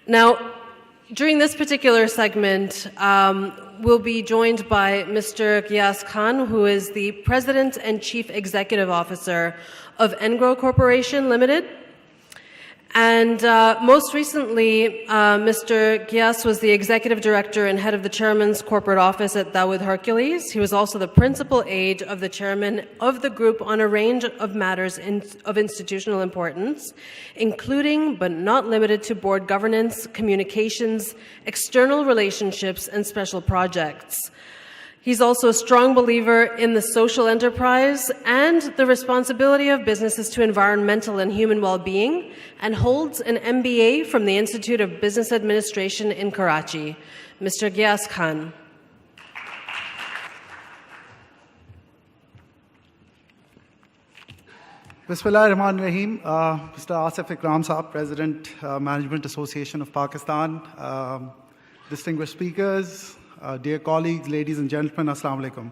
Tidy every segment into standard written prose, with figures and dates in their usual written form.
Now, during this particular segment, we'll be joined by Mr. Ghias Khan, who is the President and Chief Executive Officer of Engro Corporation Limited. And most recently, Mr. Ghias was the Executive Director and Head of the Chairman's Corporate Office at Dawood Hercules. He was also the Principal Aide of the Chairman of the Group on a range of matters of institutional importance, including but not limited to board governance, communications, external relationships, and special projects. He's also a strong believer in the social enterprise and the responsibility of businesses to environmental and human well-being, and holds an MBA from the Institute of Business Administration in Karachi. Mr. Ghias Khan. Bismillahirrahmanirrahim. Mr. Asif Ikram Saab, President, Management Association of Pakistan, distinguished speakers, dear colleagues, ladies and gentlemen, Assalamu alaikum.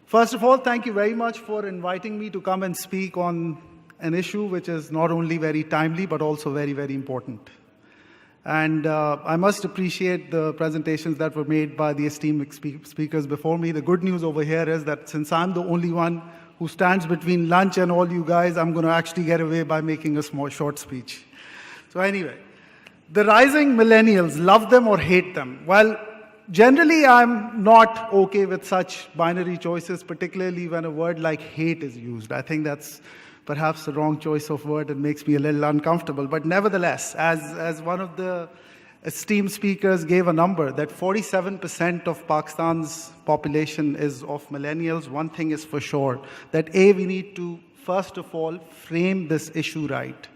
First of all, thank you very much for inviting me to come and speak on an issue which is not only very timely, but also very, very important. And I must appreciate the presentations that were made by the esteemed speakers before me. The good news over here is that since I'm the only one who stands between lunch and all you guys, I'm going to actually get away by making a small, short speech. So anyway, the rising millennials, love them or hate them. Well, generally, I'm not okay with such binary choices, particularly when a word like hate is used. I think that's perhaps the wrong choice of word. It makes me a little uncomfortable. But nevertheless, as one of the esteemed speakers gave a number, that 47% of Pakistan's population is of millennials, one thing is for sure, that A, we need to, first of all, frame this issue right.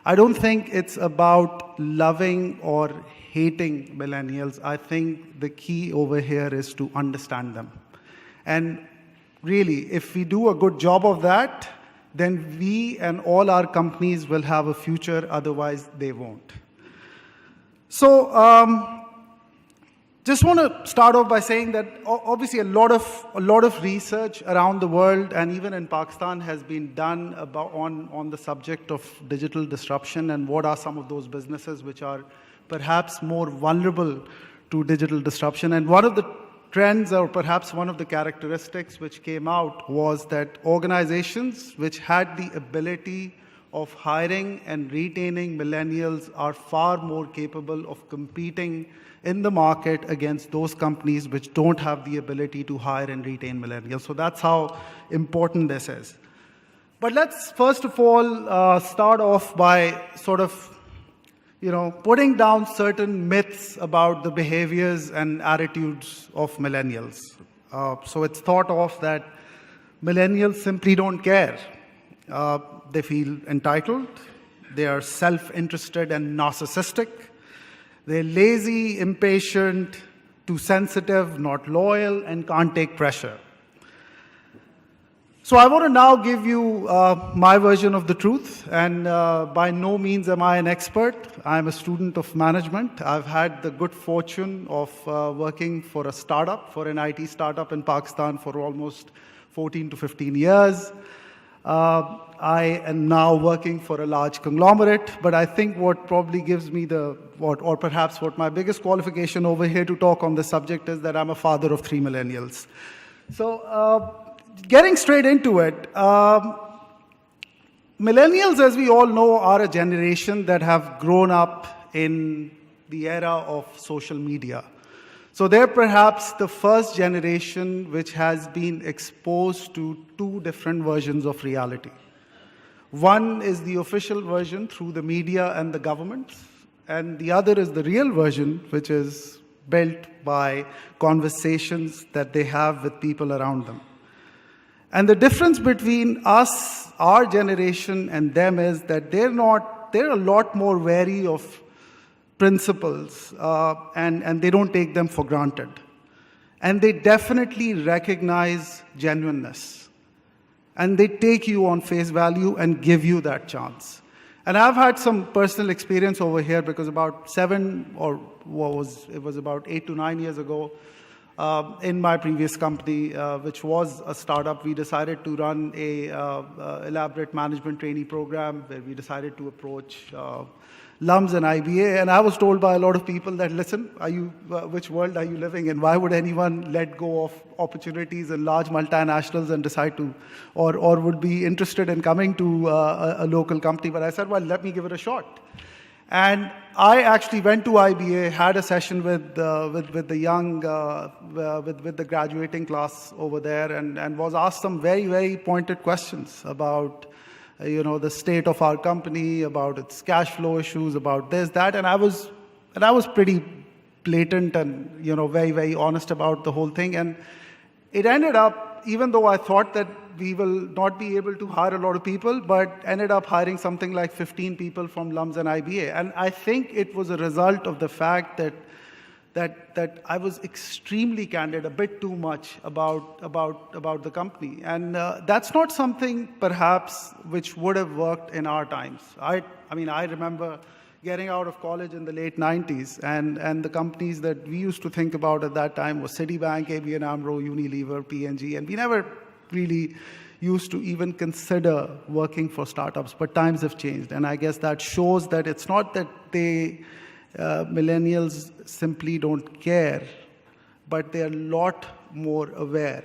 I don't think it's about loving or hating millennials. I think the key over here is to understand them. And really, if we do a good job of that, then we and all our companies will have a future, otherwise they won't. So, just want to start off by saying that obviously a lot of research around the world and even in Pakistan has been done on the subject of digital disruption and what are some of those businesses which are perhaps more vulnerable to digital disruption. And one of the trends, or perhaps one of the characteristics which came out, was that organizations which had the ability of hiring and retaining millennials are far more capable of competing in the market against those companies which don't have the ability to hire and retain millennials. So that's how important this is. But let's first of all start off by sort of putting down certain myths about the behaviors and attitudes of millennials. So it's thought of that millennials simply don't care. They feel entitled. They are self-interested and narcissistic. They're lazy, impatient, too sensitive, not loyal, and can't take pressure. So I want to now give you my version of the truth, and by no means am I an expert. I'm a student of management. I've had the good fortune of working for a startup, for an IT startup in Pakistan for almost 14 to 15 years. I am now working for a large conglomerate, but I think what probably gives me or perhaps what my biggest qualification over here to talk on this subject is that I'm a father of 3 millennials. So, getting straight into it, millennials, as we all know, are a generation that have grown up in the era of social media. So they're perhaps the first generation which has been exposed to 2 different versions of reality. One is the official version through the media and the government, and the other is the real version, which is built by conversations that they have with people around them. And the difference between us, our generation, and them is that they're a lot more wary of principles, and they don't take them for granted. And they definitely recognize genuineness. And they take you on face value and give you that chance. And I've had some personal experience over here because about 8 to 9 years ago, in my previous company, which was a startup, we decided to run a elaborate management trainee program where we decided to approach LUMS and IBA, and I was told by a lot of people that, listen, which world are you living in? Why would anyone let go of opportunities in large multinationals and decide to, or would be interested in coming to a local company? But I said, well, let me give it a shot. And I actually went to IBA, had a session with the young, with the graduating class over there, and was asked some very, very pointed questions about the state of our company, about its cash flow issues, about this, that, and I was pretty blatant and very, very honest about the whole thing. And it ended up, even though I thought that we will not be able to hire a lot of people, but ended up hiring something like 15 people from LUMS and IBA. And I think it was a result of the fact that I was extremely candid, a bit too much about the company. And that's not something, perhaps, which would have worked in our times. I remember getting out of college in the late 90s, and the companies that we used to think about at that time was Citibank, ABN AMRO, Unilever, P&G, and we never really used to even consider working for startups. But times have changed, and I guess that shows that it's not that millennials simply don't care, but they're a lot more aware.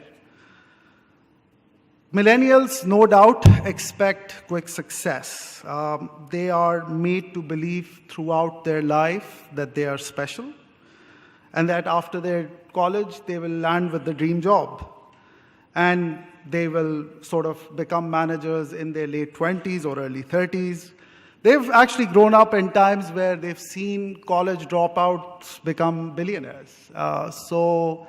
Millennials, no doubt, expect quick success. They are made to believe throughout their life that they are special, and that after their college, they will land with the dream job. And they will sort of become managers in their late 20s or early 30s. They've actually grown up in times where they've seen college dropouts become billionaires. So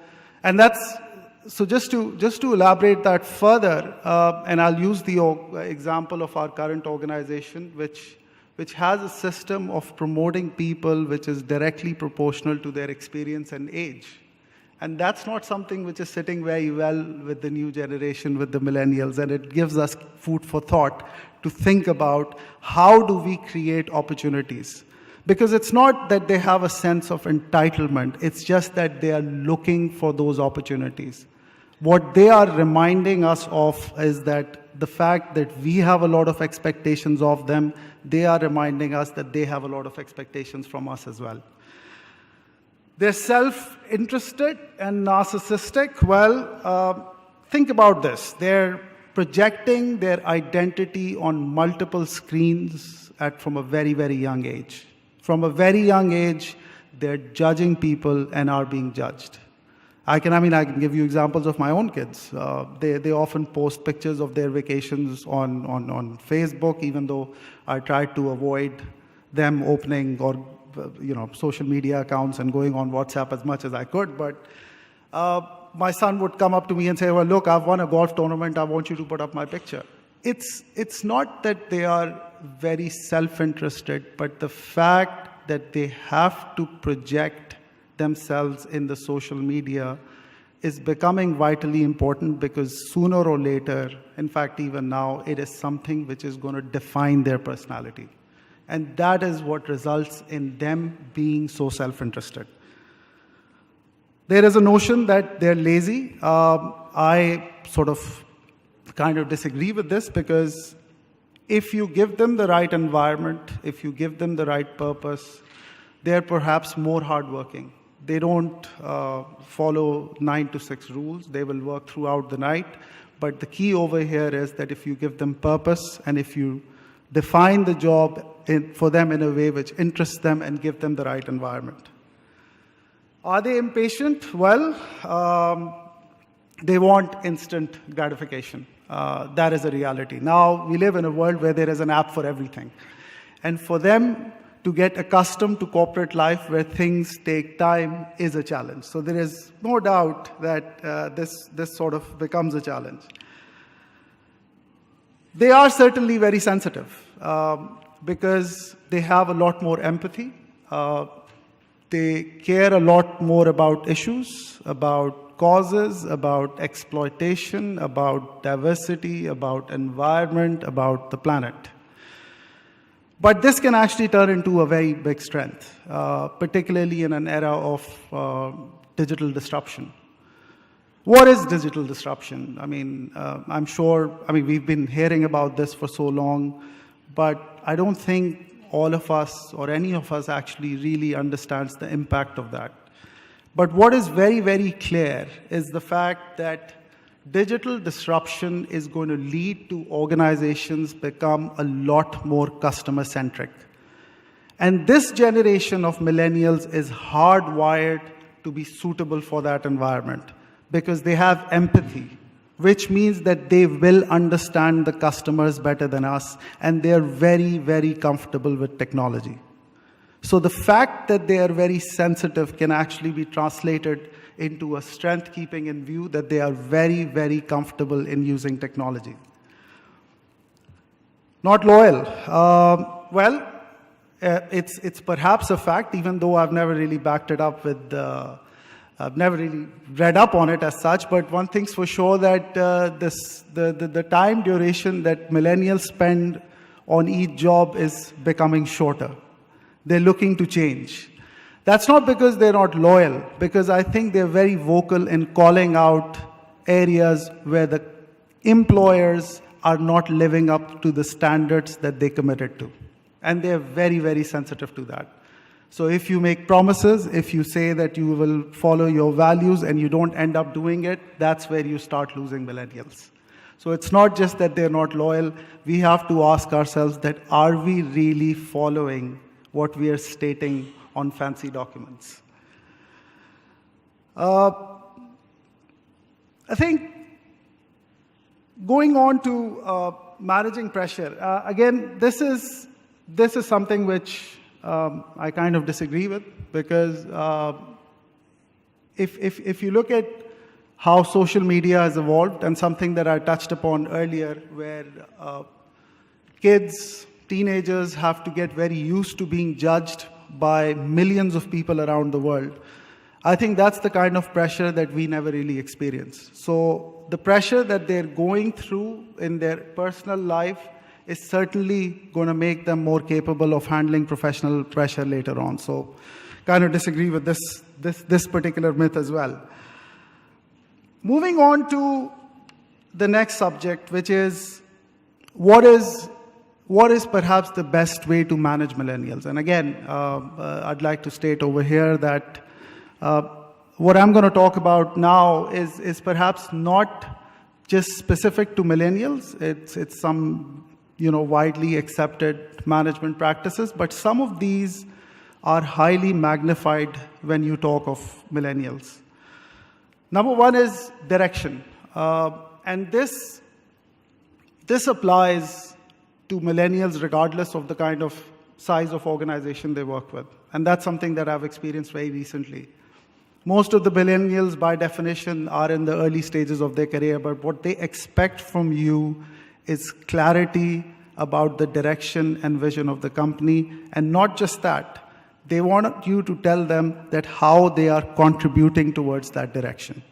just to elaborate that further, and I'll use the example of our current organization, which has a system of promoting people which is directly proportional to their experience and age. And that's not something which is sitting very well with the new generation, with the millennials, and it gives us food for thought to think about how do we create opportunities. Because it's not that they have a sense of entitlement, it's just that they are looking for those opportunities. What they are reminding us of is that the fact that we have a lot of expectations of them, they are reminding us that they have a lot of expectations from us as well. They're self-interested and narcissistic. Well, think about this. They're projecting their identity on multiple screens from a very, very young age. From a very young age, they're judging people and are being judged. I can give you examples of my own kids. They often post pictures of their vacations on Facebook, even though I try to avoid them opening or social media accounts and going on WhatsApp as much as I could. But my son would come up to me and say, well, look, I've won a golf tournament. I want you to put up my picture. It's not that they are very self-interested, but the fact that they have to project themselves in the social media is becoming vitally important, because sooner or later, in fact, even now, it is something which is going to define their personality. And that is what results in them being so self-interested. There is a notion that they're lazy. I sort of kind of disagree with this, because if you give them the right environment, if you give them the right purpose, they're perhaps more hardworking. They don't follow 9 to 6 rules. They will work throughout the night. But the key over here is that if you give them purpose and if you define the job for them in a way which interests them and give them the right environment. Are they impatient? Well, they want instant gratification. That is a reality. Now, we live in a world where there is an app for everything. And for them to get accustomed to corporate life where things take time is a challenge. So there is no doubt that this sort of becomes a challenge. They are certainly very sensitive because they have a lot more empathy. They care a lot more about issues, about causes, about exploitation, about diversity, about environment, about the planet. But this can actually turn into a very big strength, particularly in an era of digital disruption. What is digital disruption? I'm sure, we've been hearing about this for so long, but I don't think all of us or any of us actually really understands the impact of that. But what is very, very clear is the fact that digital disruption is going to lead to organizations become a lot more customer-centric. And this generation of millennials is hardwired to be suitable for that environment because they have empathy, which means that they will understand the customers better than us, and they are very, very comfortable with technology. So the fact that they are very sensitive can actually be translated into a strength keeping in view that they are very, very comfortable in using technology. Not loyal. It's perhaps a fact, even though I've never really backed it up with, I've never really read up on it as such, but one thing's for sure that the time duration that millennials spend on each job is becoming shorter. They're looking to change. That's not because they're not loyal, because I think they're very vocal in calling out areas where the employers are not living up to the standards that they committed to. And they're very, very sensitive to that. So if you make promises, if you say that you will follow your values and you don't end up doing it, that's where you start losing millennials. So it's not just that they're not loyal. We have to ask ourselves that, are we really following what we are stating on fancy documents? I think going on to managing pressure, again, this is something which I kind of disagree with, because if you look at how social media has evolved, and something that I touched upon earlier, where kids, teenagers have to get very used to being judged by millions of people around the world, I think that's the kind of pressure that we never really experience. So the pressure that they're going through in their personal life is certainly going to make them more capable of handling professional pressure later on. So kind of disagree with this particular myth as well. Moving on to the next subject, which is what is perhaps the best way to manage millennials? And again, I'd like to state over here that what I'm going to talk about now is perhaps not just specific to millennials. It's some widely accepted management practices, but some of these are highly magnified when you talk of millennials. Number one is direction, and this applies to millennials regardless of the kind of size of organization they work with. And that's something that I've experienced very recently. Most of the millennials, by definition, are in the early stages of their career, but what they expect from you is clarity about the direction and vision of the company. And not just that, they want you to tell them that how they are contributing towards that direction.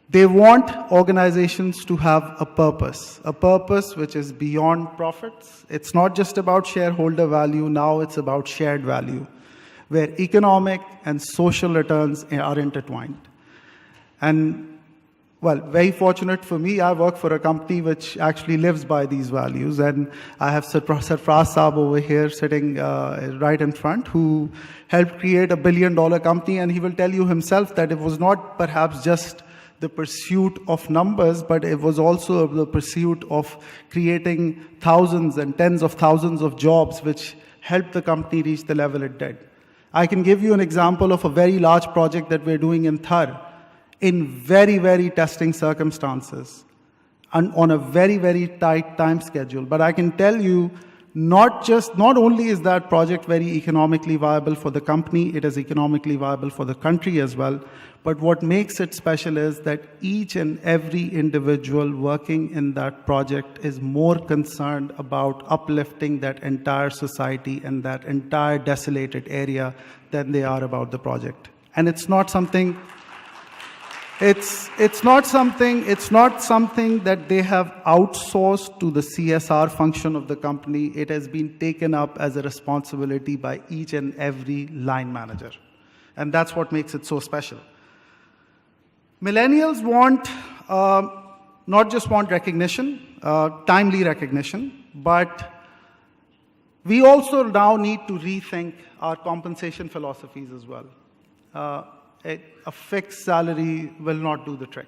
They want organizations to have a purpose which is beyond profits. It's not just about shareholder value, now it's about shared value, where economic and social returns are intertwined. And, well, very fortunate for me, I work for a company which actually lives by these values. And I have Sarfraz Saab over here sitting right in front, who helped create $1 billion company. And he will tell you himself that it was not perhaps just the pursuit of numbers, but it was also the pursuit of creating thousands and tens of thousands of jobs, which helped the company reach the level it did. I can give you an example of a very large project that we're doing in Thar, in very, very testing circumstances, and on a very, very tight time schedule. But I can tell you, not only is that project very economically viable for the company, it is economically viable for the country as well. But what makes it special is that each and every individual working in that project is more concerned about uplifting that entire society and that entire desolated area than they are about the project. And it's not something that they have outsourced to the CSR function of the company. It has been taken up as a responsibility by each and every line manager. And that's what makes it so special. Millennials not just want recognition, timely recognition, but We also now need to rethink our compensation philosophies as well. A fixed salary will not do the trick.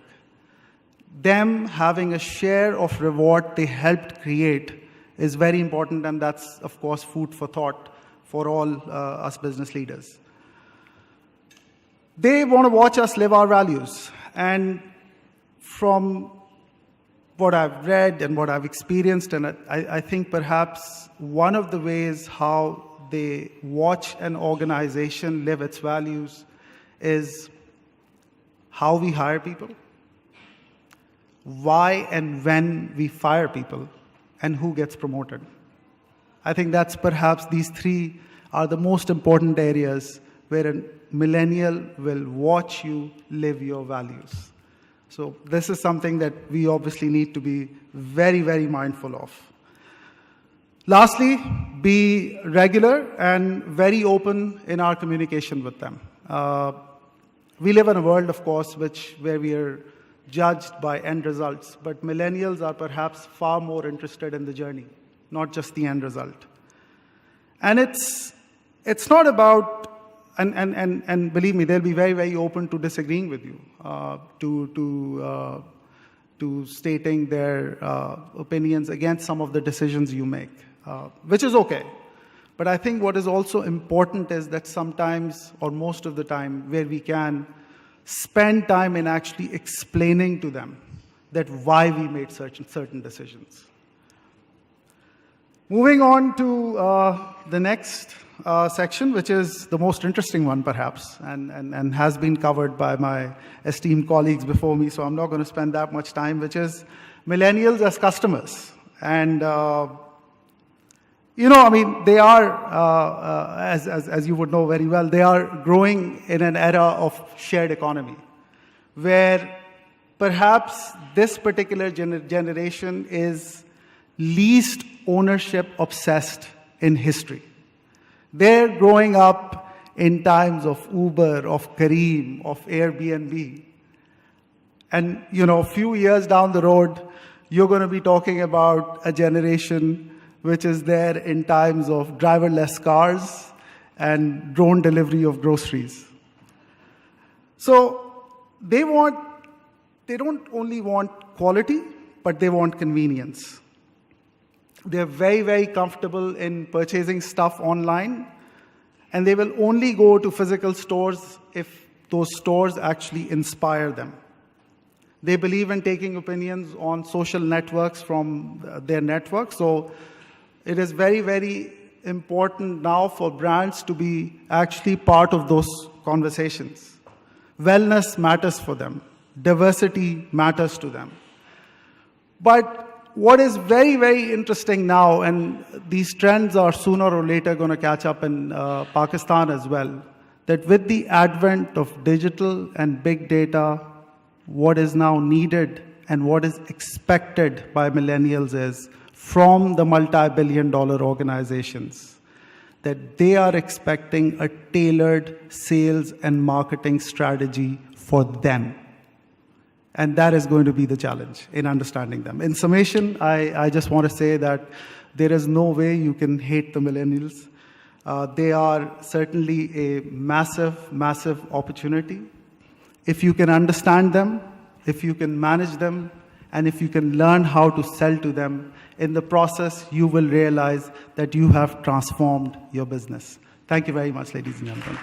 Them having a share of reward they helped create is very important, and that's, of course, food for thought for all us business leaders. They want to watch us live our values. And from what I've read and what I've experienced, and I think perhaps one of the ways how they watch an organization live its values is how we hire people, why and when we fire people, and who gets promoted. I think that's perhaps these three are the most important areas where a millennial will watch you live your values. So this is something that we obviously need to be very, very mindful of. Lastly, be regular and very open in our communication with them. We live in a world, of course, where we are judged by end results, but millennials are perhaps far more interested in the journey, not just the end result. And it's not about, and believe me, they'll be very, very open to disagreeing with you, to stating their opinions against some of the decisions you make, which is okay. But I think what is also important is that sometimes, or most of the time, where we can spend time in actually explaining to them that why we made certain decisions. Moving on to the next section, which is the most interesting one, perhaps, and has been covered by my esteemed colleagues before me, so I'm not going to spend that much time, which is millennials as customers. And they are, as you would know very well, they are growing in an era of shared economy, where perhaps this particular generation is least ownership obsessed in history. They're growing up in times of Uber, of Careem, of Airbnb. And, a few years down the road, you're going to be talking about a generation which is there in times of driverless cars and drone delivery of groceries. So they don't only want quality, but they want convenience. They're very, very comfortable in purchasing stuff online, and they will only go to physical stores if those stores actually inspire them. They believe in taking opinions on social networks from their network, so it is very, very important now for brands to be actually part of those conversations. Wellness matters for them. Diversity matters to them. But what is very, very interesting now, and these trends are sooner or later going to catch up in Pakistan as well, that with the advent of digital and big data, what is now needed and what is expected by millennials is from the multi-billion-dollar organizations, that they are expecting a tailored sales and marketing strategy for them. And that is going to be the challenge in understanding them. In summation, I just want to say that there is no way you can hate the millennials. They are certainly a massive, massive opportunity. If you can understand them, if you can manage them, and if you can learn how to sell to them, in the process, you will realize that you have transformed your business. Thank you very much, ladies and gentlemen.